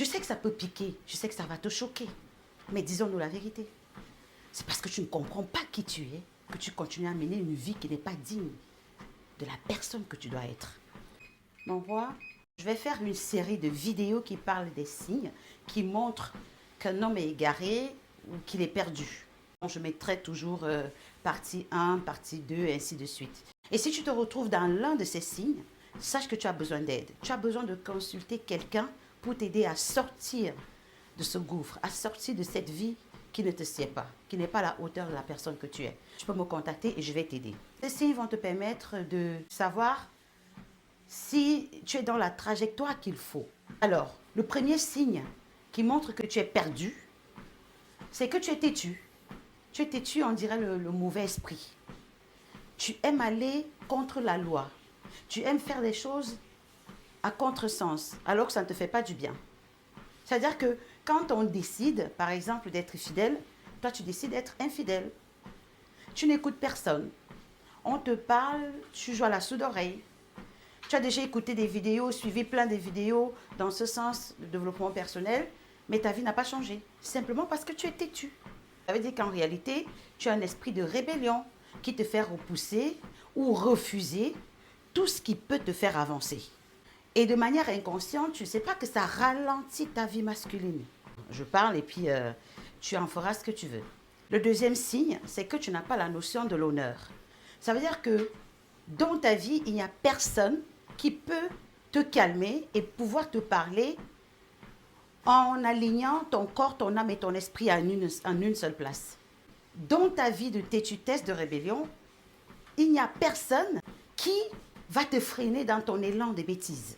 Je sais que ça peut piquer, je sais que ça va te choquer, mais disons-nous la vérité. C'est parce que tu ne comprends pas qui tu es que tu continues à mener une vie qui n'est pas digne de la personne que tu dois être. Donc voilà, je vais faire une série de vidéos qui parlent des signes qui montrent qu'un homme est égaré ou qu'il est perdu. Je mettrai toujours partie 1, partie 2 et ainsi de suite. Et si tu te retrouves dans l'un de ces signes, sache que tu as besoin d'aide. Tu as besoin de consulter quelqu'un pour t'aider à sortir de ce gouffre, à sortir de cette vie qui ne te sied pas, qui n'est pas à la hauteur de la personne que tu es. Tu peux me contacter et je vais t'aider. Ces signes vont te permettre de savoir si tu es dans la trajectoire qu'il faut. Alors, le premier signe qui montre que tu es perdu, c'est que tu es têtu. Tu es têtu, on dirait le mauvais esprit. Tu aimes aller contre la loi. Tu aimes faire des choses à contresens, alors que ça ne te fait pas du bien. C'est-à-dire que quand on décide, par exemple, d'être fidèle, toi tu décides d'être infidèle. Tu n'écoutes personne. On te parle, tu joues à la sourde oreille. Tu as déjà écouté des vidéos, suivi plein de vidéos dans ce sens de développement personnel, mais ta vie n'a pas changé. Simplement parce que tu es têtu. Ça veut dire qu'en réalité, tu as un esprit de rébellion qui te fait repousser ou refuser tout ce qui peut te faire avancer. Et de manière inconsciente, tu ne sais pas que ça ralentit ta vie masculine. Je parle et puis tu en feras ce que tu veux. Le deuxième signe, c'est que tu n'as pas la notion de l'honneur. Ça veut dire que dans ta vie, il n'y a personne qui peut te calmer et pouvoir te parler en alignant ton corps, ton âme et ton esprit en une seule place. Dans ta vie de têtutesse, de rébellion, il n'y a personne qui va te freiner dans ton élan de bêtises.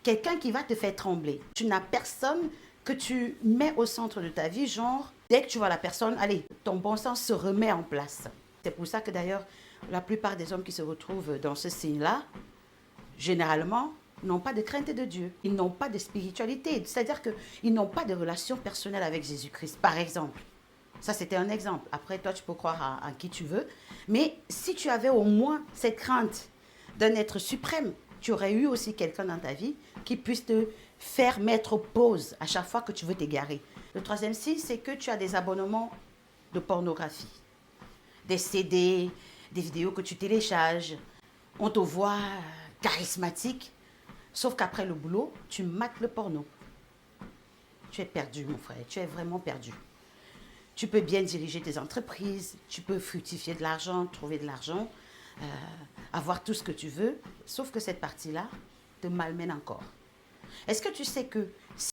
Quelqu'un qui va te faire trembler. Tu n'as personne que tu mets au centre de ta vie, genre, dès que tu vois la personne, allez, ton bon sens se remet en place. C'est pour ça que d'ailleurs, la plupart des hommes qui se retrouvent dans ce signe-là, généralement, n'ont pas de crainte de Dieu. Ils n'ont pas de spiritualité. C'est-à-dire qu'ils n'ont pas de relation personnelle avec Jésus-Christ, par exemple. Ça, c'était un exemple. Après, toi, tu peux croire en qui tu veux. Mais si tu avais au moins cette crainte d'un être suprême, tu aurais eu aussi quelqu'un dans ta vie qui puisse te faire mettre pause à chaque fois que tu veux t'égarer. Le troisième signe, c'est que tu as des abonnements de pornographie. Des CD, des vidéos que tu télécharges. On te voit charismatique, sauf qu'après le boulot, tu mates le porno. Tu es perdu, mon frère. Tu es vraiment perdu. Tu peux bien diriger tes entreprises, tu peux fructifier de l'argent, trouver de l'argent, avoir tout ce que tu veux, sauf que cette partie-là te malmène encore. Est-ce que tu sais que